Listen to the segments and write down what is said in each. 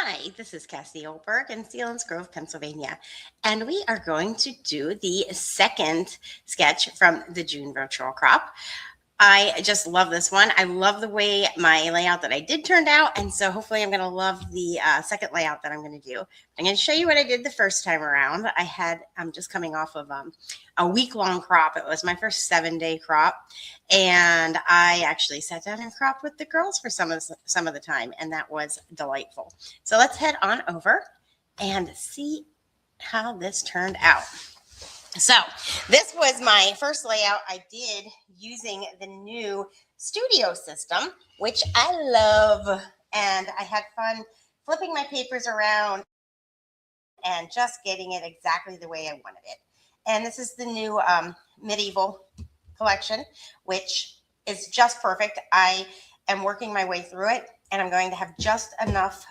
Hi, this is Cassie Oelberg in Sealands Grove, Pennsylvania, and we are going to do the second sketch from the June virtual crop. I just love this one. I love the way my layout that I did turned out, and so hopefully I'm going to love the second layout that I'm going to do. I'm going to show you what I did the first time around. I'm just coming off of a week-long crop. It was my first 7-day crop, and I actually sat down and cropped with the girls for some of the time, and that was delightful. So let's head on over and see how this turned out. So this was my first layout I did using the new studio system, which I love. And I had fun flipping my papers around and just getting it exactly the way I wanted it. And this is the new medieval collection, which is just perfect. I am working my way through it, and I'm going to have just enough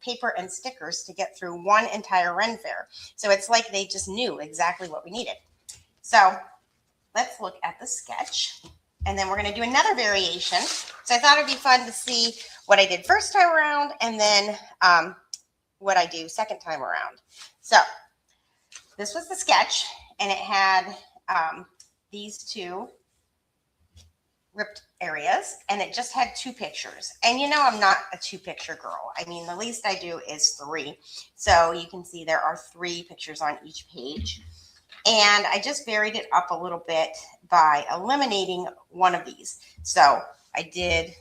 paper and stickers to get through one entire Ren Fair. So it's like they just knew exactly what we needed. So let's look at the sketch, and then we're going to do another variation. So I thought it'd be fun to see what I did first time around, and then what I do second time around. So this was the sketch, and it had these two ripped areas, and it just had 2 pictures. And you know, I'm not a 2-picture girl. I mean, the least I do is 3. So you can see there are 3 pictures on each page. And I just varied it up a little bit by eliminating one of these. So I did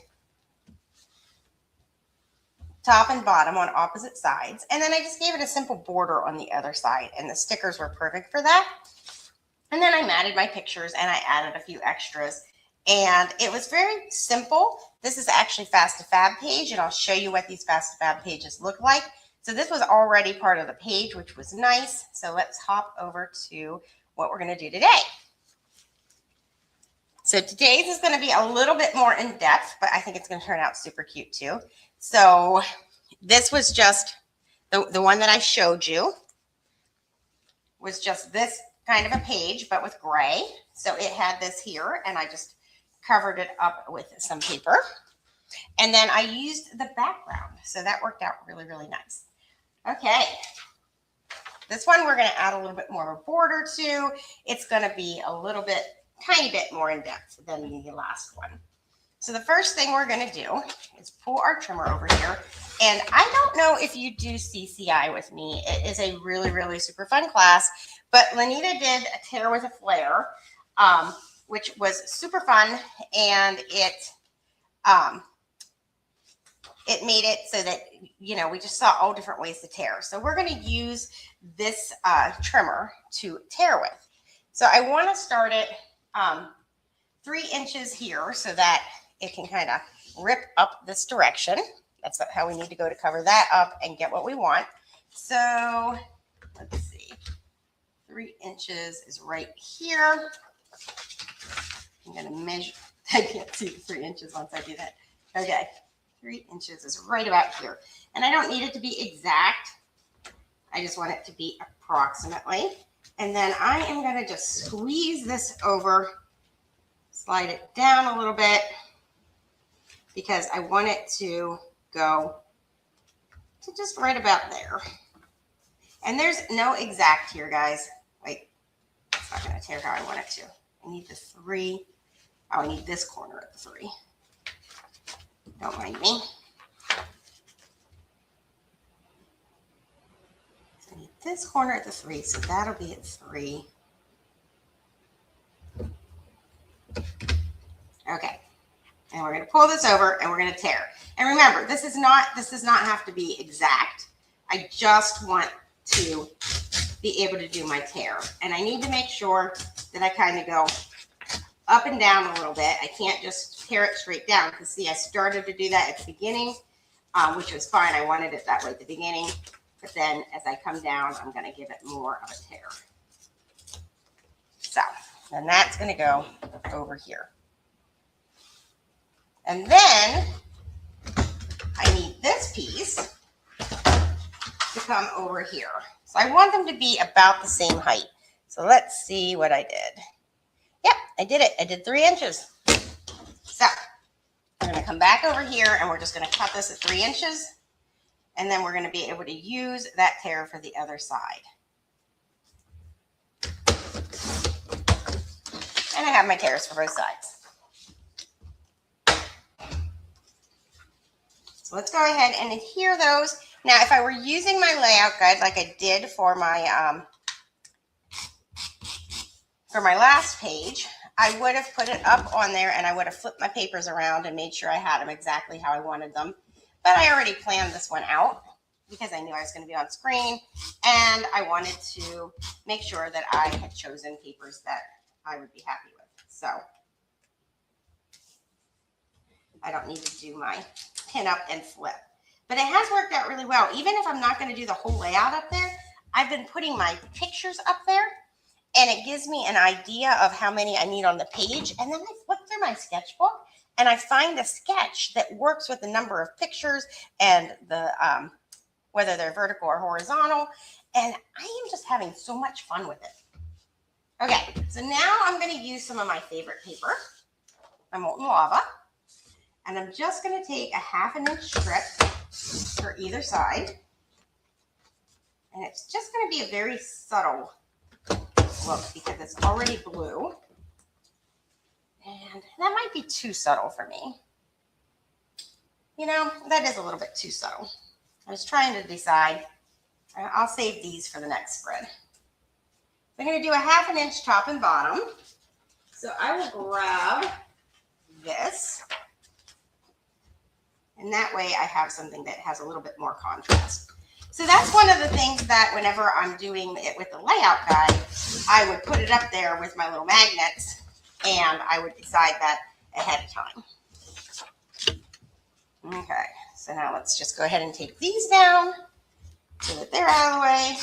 top and bottom on opposite sides, and then I just gave it a simple border on the other side, and the stickers were perfect for that. And then I matted my pictures, and I added a few extras. And it was very simple. This is actually Fast to Fab page, and I'll show you what these Fast to Fab pages look like. So this was already part of the page, which was nice. So let's hop over to what we're going to do today. So today's is going to be a little bit more in depth, but I think it's going to turn out super cute too. So this was just the one that I showed you was just this kind of a page, but with gray. So it had this here, and I just covered it up with some paper. And then I used the background. So that worked out really, really nice. Okay. This one we're going to add a little bit more of a border to. It's going to be a little bit, tiny bit more in depth than the last one. So the first thing we're going to do is pull our trimmer over here. And I don't know if you do CCI with me. It is a really, really super fun class. But Lanita did a tear with a flare, which was super fun. And it made it so that, you know, we just saw all different ways to tear. So we're going to use this trimmer to tear with. So I want to start it 3 inches here so that it can kind of rip up this direction. That's how we need to go to cover that up and get what we want. So let's see. 3 inches is right here. I'm going to measure. I can't see the 3 inches once I do that. Okay. 3 inches is right about here. And I don't need it to be exact. I just want it to be approximately. And then I am going to just squeeze this over, slide it down a little bit, because I want it to go to just right about there. And there's no exact here, guys. Wait, it's not going to tear how I want it to. I need the 3. Oh, I need this corner at the 3. Don't mind me. So I need this corner at the 3, so that'll be at 3. Okay. And we're going to pull this over, and we're going to tear. And remember, this does not have to be exact. I just want to be able to do my tear. And I need to make sure that I kind of go up and down a little bit. I can't just tear it straight down, because see, I started to do that at the beginning, which was fine. I wanted it that way at the beginning. But then as I come down, I'm going to give it more of a tear. So, and that's going to go over here. And then I need this piece to come over here. So I want them to be about the same height. So let's see what I did. Yep, I did it. I did 3 inches. So I'm going to come back over here, and we're just going to cut this at 3 inches. And then we're going to be able to use that tear for the other side. And I have my tears for both sides. So let's go ahead and adhere those. Now, if I were using my layout guide like I did for my last page, I would have put it up on there and I would have flipped my papers around and made sure I had them exactly how I wanted them. But I already planned this one out because I knew I was going to be on screen, and I wanted to make sure that I had chosen papers that I would be happy with. So I don't need to do my pin up and flip. But it has worked out really well. Even if I'm not going to do the whole layout up there, I've been putting my pictures up there, and it gives me an idea of how many I need on the page. And then I flip through my sketchbook and I find a sketch that works with the number of pictures and the whether they're vertical or horizontal. And I am just having so much fun with it. Okay, so now I'm going to use some of my favorite paper, my molten lava. And I'm just going to take a 1/2 inch strip for either side. And it's just going to be a very subtle look because it's already blue. And that might be too subtle for me. You know, that is a little bit too subtle. I was trying to decide. I'll save these for the next spread. I'm going to do a 1/2 inch top and bottom. So I will grab this. And that way I have something that has a little bit more contrast. So that's one of the things that whenever I'm doing it with the layout guide, I would put it up there with my little magnets, and I would decide that ahead of time. Okay, so now let's just go ahead and take these down so that they're out of the way.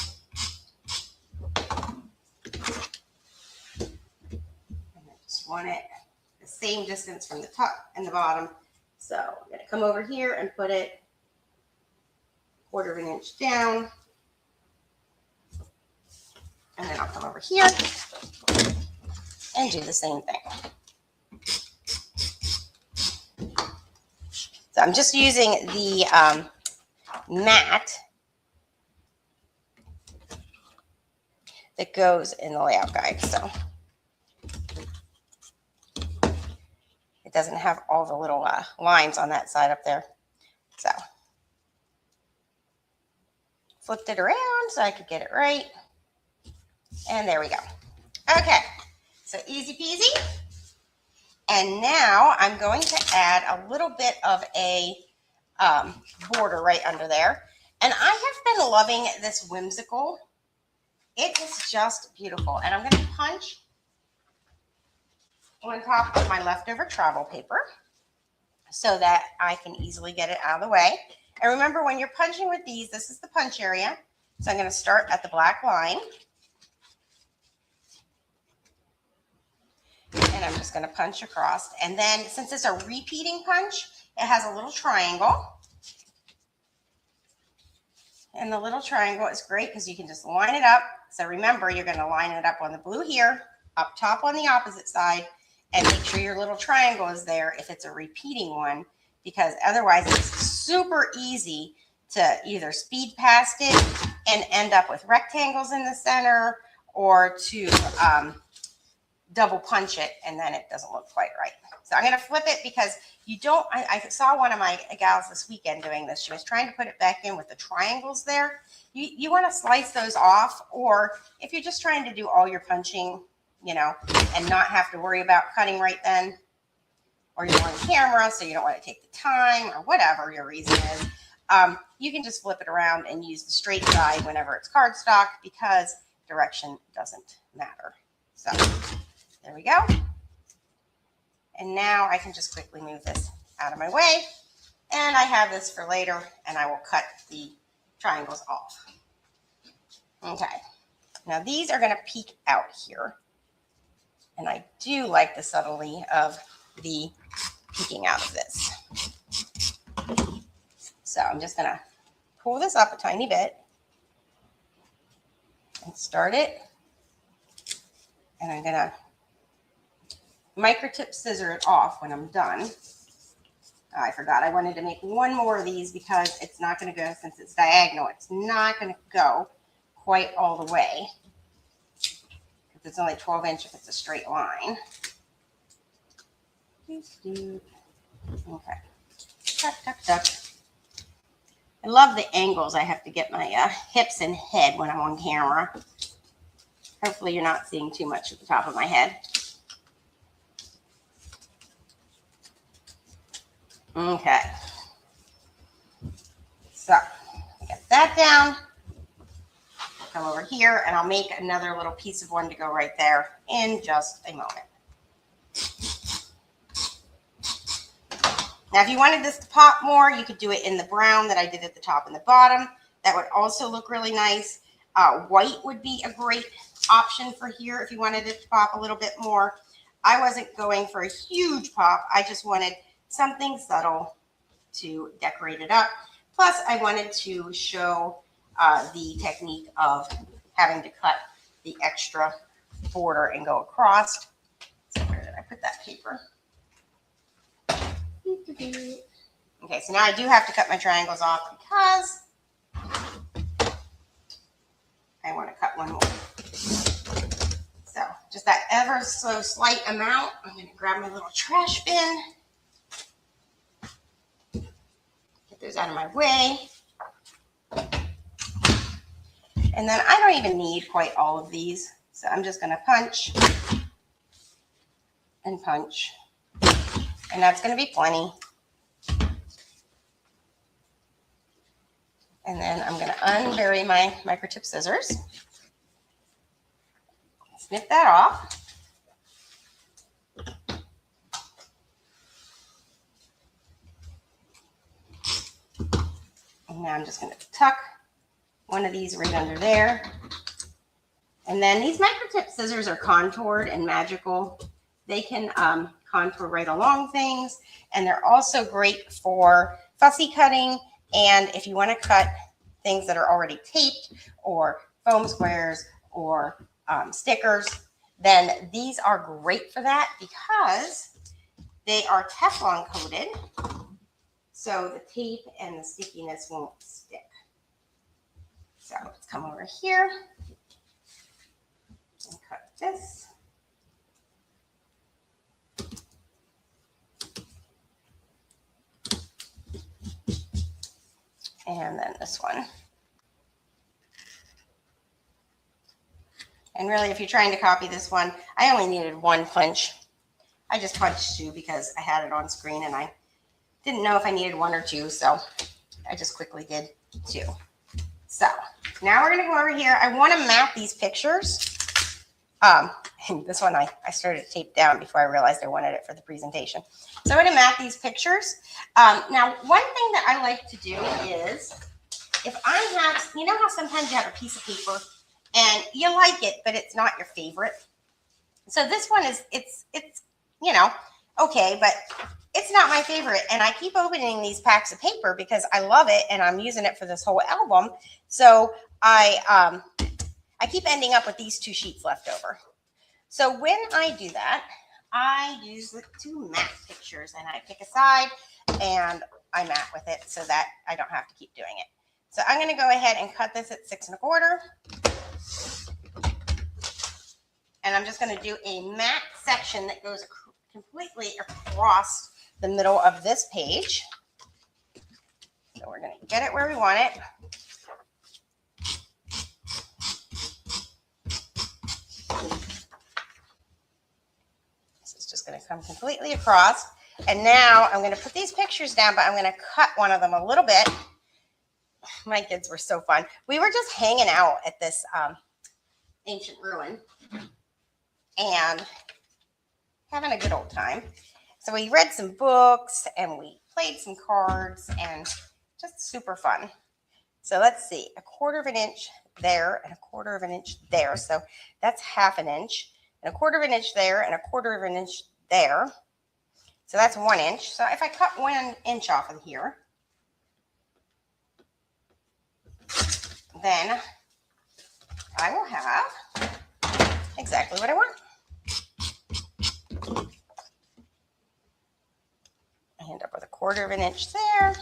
And I just want it the same distance from the top and the bottom. So I'm going to come over here and put it 1/4 inch down. And then I'll come over here and do the same thing. So I'm just using the mat that goes in the layout guide. So it doesn't have all the little lines on that side up there. So flipped it around so I could get it right. And there we go. Okay, so easy peasy. And now I'm going to add a little bit of a border right under there. And I have been loving this whimsical. It is just beautiful. And I'm going to punch on top of my leftover travel paper so that I can easily get it out of the way. And remember, when you're punching with these, this is the punch area. So I'm going to start at the black line. And I'm just going to punch across. And then since it's a repeating punch, it has a little triangle. And the little triangle is great because you can just line it up. So remember, you're going to line it up on the blue here, up top on the opposite side, and make sure your little triangle is there if it's a repeating one, because otherwise it's super easy to either speed past it and end up with rectangles in the center, or to double punch it and then it doesn't look quite right. So I'm going to flip it because you don't, I saw one of my gals this weekend doing this. She was trying to put it back in with the triangles there. You want to slice those off, or if you're just trying to do all your punching, you know, and not have to worry about cutting right then, or you're on camera so you don't want to take the time, or whatever your reason is, you can just flip it around and use the straight side whenever it's cardstock, because direction doesn't matter. So there we go. And now I can just quickly move this out of my way. And I have this for later, and I will cut the triangles off. Okay. Now these are going to peek out here. And I do like the subtlety of the peeking out of this. So I'm just going to pull this up a tiny bit and start it. And I'm going to microtip scissor it off when I'm done. Oh, I forgot. I wanted to make one more of these because it's not going to go, since it's diagonal, it's not going to go quite all the way. Because it's only 12 inch if it's a straight line. Okay. Tuck, tuck, tuck. I love the angles. I have to get my hips and head when I'm on camera. Hopefully you're not seeing too much at the top of my head. Okay. So, I got that down. I'll come over here and I'll make another little piece of one to go right there in just a moment. Now, if you wanted this to pop more, you could do it in the brown that I did at the top and the bottom. That would also look really nice. White would be a great option for here if you wanted it to pop a little bit more. I wasn't going for a huge pop. I just wanted something subtle to decorate it up. Plus, I wanted to show the technique of having to cut the extra border and go across. So where did I put that paper? Okay, so now I do have to cut my triangles off because I want to cut one more. So just that ever so slight amount. I'm going to grab my little trash bin. Get those out of my way. And then I don't even need quite all of these. So I'm just going to punch and punch. And that's going to be plenty. And then I'm going to unbury my microtip scissors. Snip that off. And now I'm just going to tuck one of these right under there. And then these microtip scissors are contoured and magical. They can contour right along things. And they're also great for fussy cutting. And if you want to cut things that are already taped or foam squares or stickers, then these are great for that because they are Teflon coated. So the tape and the stickiness won't stick. So let's come over here and cut this. And then this one. And really, if you're trying to copy this one, I only needed one punch. I just punched two because I had it on screen and I didn't know if I needed one or two, so I just quickly did two. So now we're going to go over here. I want to map these pictures. And this one I started to tape down before I realized I wanted it for the presentation. So I'm going to map these pictures. Now, one thing that I like to do is, if I have, you know how sometimes you have a piece of paper and you like it, but it's not your favorite. So this one is, it's you know, okay, but it's not my favorite. And I keep opening these packs of paper because I love it and I'm using it for this whole album. So I keep ending up with these two sheets left over. So when I do that, I use the two map pictures and I pick a side and I map with it so that I don't have to keep doing it. So I'm going to go ahead and cut this at 6 1/4. And I'm just going to do a map section that goes completely across the middle of this page. So we're going to get it where we want it. Just going to come completely across. And now I'm going to put these pictures down, but I'm going to cut one of them a little bit. My kids were so fun. We were just hanging out at this ancient ruin and having a good old time. So we read some books and we played some cards and just super fun. So let's see, 1/4 inch there and 1/4 inch there. So that's 1/2 inch. And 1/4 inch there and 1/4 inch there. So that's 1 inch. So if I cut 1 inch off of here, then I will have exactly what I want. I end up with 1/4 of an inch there,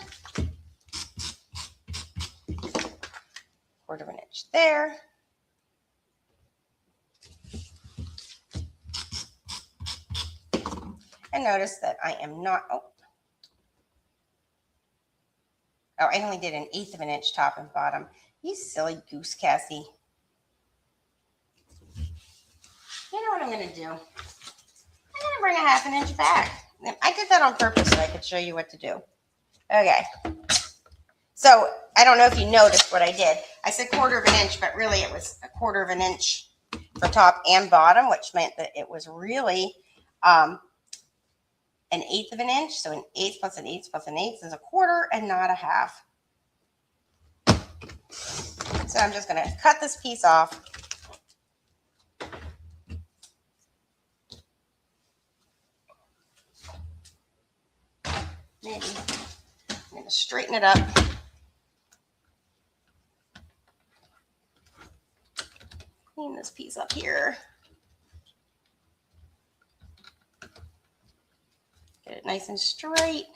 1/4 of an inch there. And notice that I am not, oh, I only did 1/8 of an inch top and bottom. You silly goose, Cassie. You know what I'm going to do? I'm going to bring 1/2 an inch back. I did that on purpose so I could show you what to do. Okay. So I don't know if you noticed what I did. I said 1/4 of an inch, but really it was 1/4 of an inch for top and bottom, which meant that it was really 1/8 of an inch. So 1/8 plus 1/8 plus 1/8 is 1/4 and not 1/2. So I'm just going to cut this piece off. Maybe I'm going to straighten it up. Clean this piece up here. Get it nice and straight.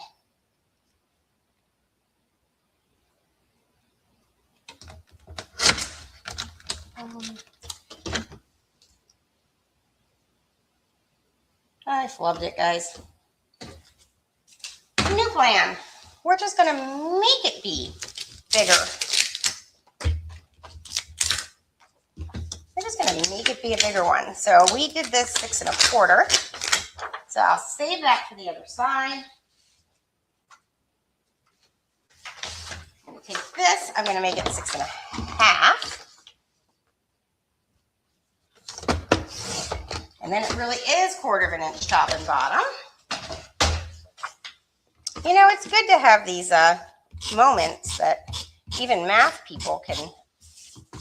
I flubbed it, guys. New plan. We're just going to make it be bigger. We're just going to make it be a bigger one. So we did this 6 1/4. So I'll save that for the other side. I'm going to take this. I'm going to make it 6 1/2. And then it really is 1/4 of an inch top and bottom. You know, it's good to have these moments that even math people can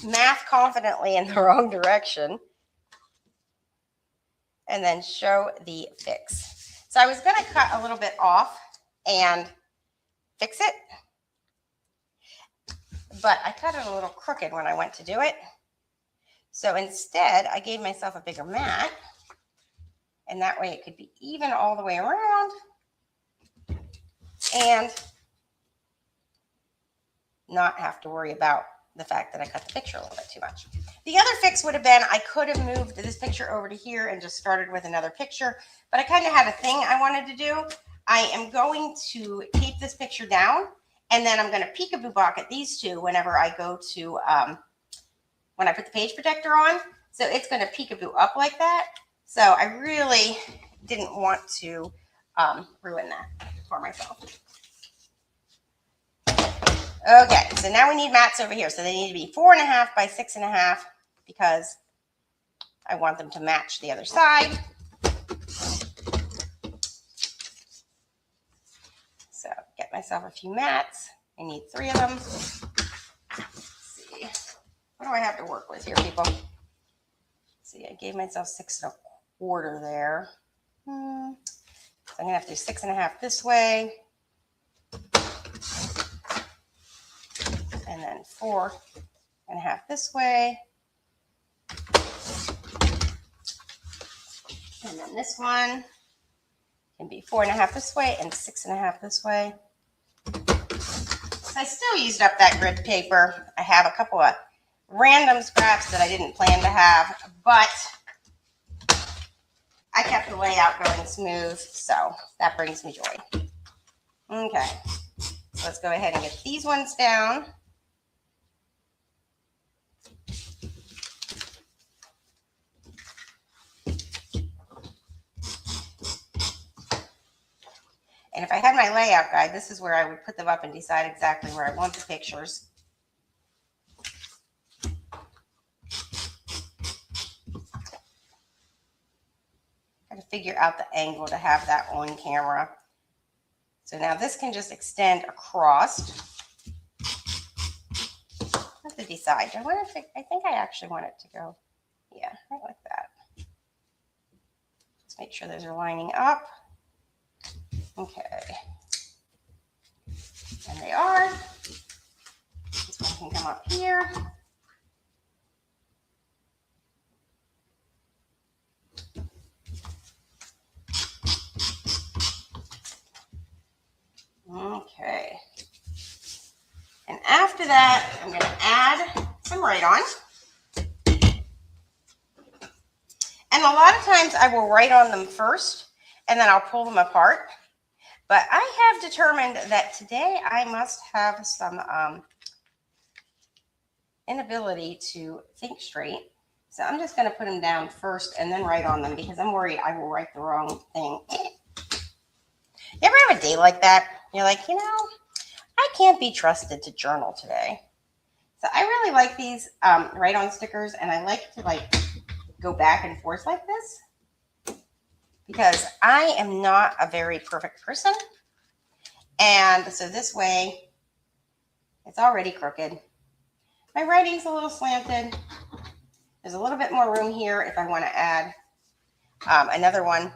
math confidently in the wrong direction and then show the fix. So I was going to cut a little bit off and fix it, but I cut it a little crooked when I went to do it. So instead, I gave myself a bigger mat, and that way it could be even all the way around and not have to worry about the fact that I cut the picture a little bit too much. The other fix would have been I could have moved this picture over to here and just started with another picture, but I kind of had a thing I wanted to do. I am going to tape this picture down, and then I'm going to peekaboo pocket these two whenever I go to, when I put the page protector on. So it's going to peekaboo up like that. So I really didn't want to ruin that for myself. Okay, so now we need mats over here. So they need to be 4 1/2 by 6 1/2 because I want them to match the other side. So get myself a few mats. I need 3 of them. Let's see. What do I have to work with here, people? Let's see, I gave myself 6 1/4 there. So I'm going to have to do 6 1/2 this way. And then 4 1/2 this way. And then this one can be 4 1/2 this way and 6 1/2 this way. So I still used up that grid paper. I have a couple of random scraps that I didn't plan to have, but I kept the layout going smooth, so that brings me joy. Okay, so let's go ahead and get these ones down. And if I had my layout guide, this is where I would put them up and decide exactly where I want the pictures. Got to figure out the angle to have that on camera. So now this can just extend across. I have to decide. Do I want to? I think I actually want it to go. Yeah, right like that. Let's make sure those are lining up. Okay. And they are. This one can come up here. after that, I'm going to add some write-on. And a lot of times I will write on them first, and then I'll pull them apart. But I have determined that today I must have some inability to think straight. So I'm just going to put them down first and then write on them because I'm worried I will write the wrong thing. You ever have a day like that? You're like, I can't be trusted to journal today. So I really like these write-on stickers, and I like to go back and forth like this because I am not a very perfect person. And so this way, it's already crooked. My writing's a little slanted. There's a little bit more room here if I want to add another one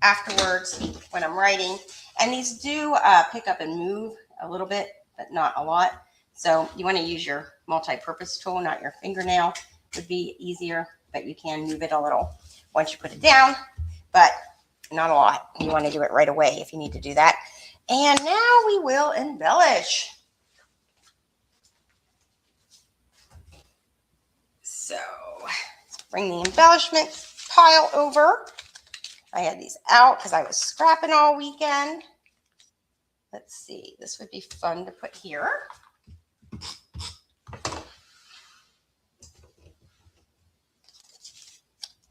afterwards when I'm writing. And these do pick up and move a little bit, but not a lot. So you want to use your multi-purpose tool, not your fingernail. Would be easier, but you can move it a little once you put it down, but not a lot. You want to do it right away if you need to do that. And now we will embellish. So let's bring the embellishment pile over. I had these out because I was scrapping all weekend. Let's see, this would be fun to put here.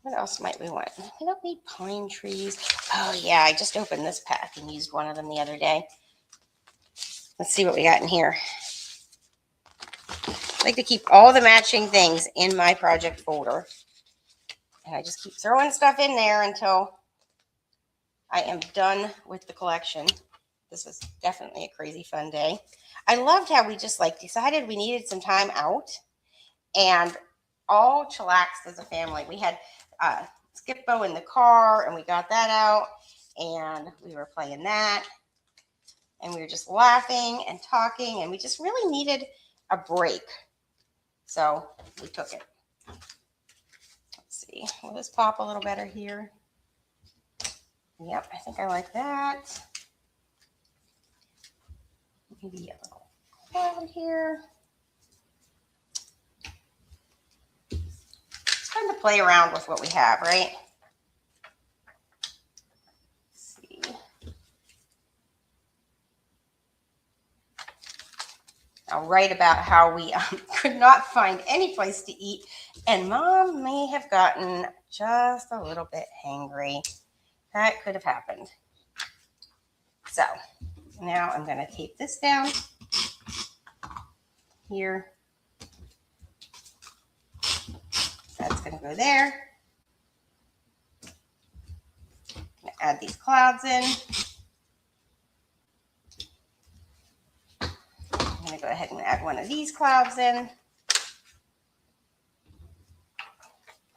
What else might we want? We don't need pine trees. Oh yeah, I just opened this pack and used one of them the other day. Let's see what we got in here. I like to keep all the matching things in my project folder. And I just keep throwing stuff in there until I am done with the collection. This was definitely a crazy fun day. I loved how we just decided we needed some time out and all chillaxed as a family. We had Skip-Bo in the car, and we got that out, and we were playing that, and we were just laughing and talking, and we just really needed a break. So we took it. Let's see. Will this pop a little better here? Yep, I think I like that. Maybe a little cloud here. It's fun to play around with what we have, right? Let's see. I'll write about how we could not find any place to eat, and Mom may have gotten just a little bit hangry. That could have happened. So now I'm going to tape this down here. That's going to go there. I'm going to add these clouds in. I'm going to go ahead and add one of these clouds in.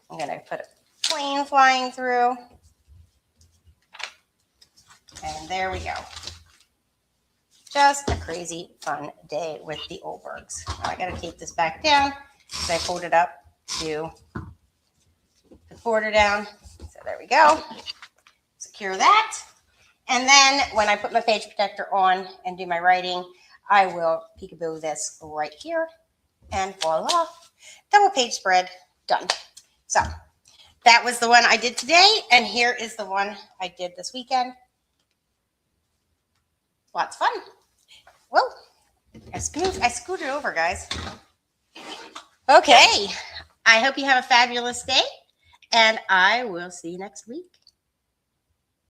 I'm going to put a plane flying through. And there we go. Just a crazy fun day with the Oelbergs. I got to tape this back down because I pulled it up to the border down. So there we go. Secure that. And then when I put my page protector on and do my writing, I will peekaboo this right here. And voila, double page spread done. So that was the one I did today. And here is the one I did this weekend. Lots of fun. Whoa, I scooted over, guys. Okay, I hope you have a fabulous day, and I will see you next week.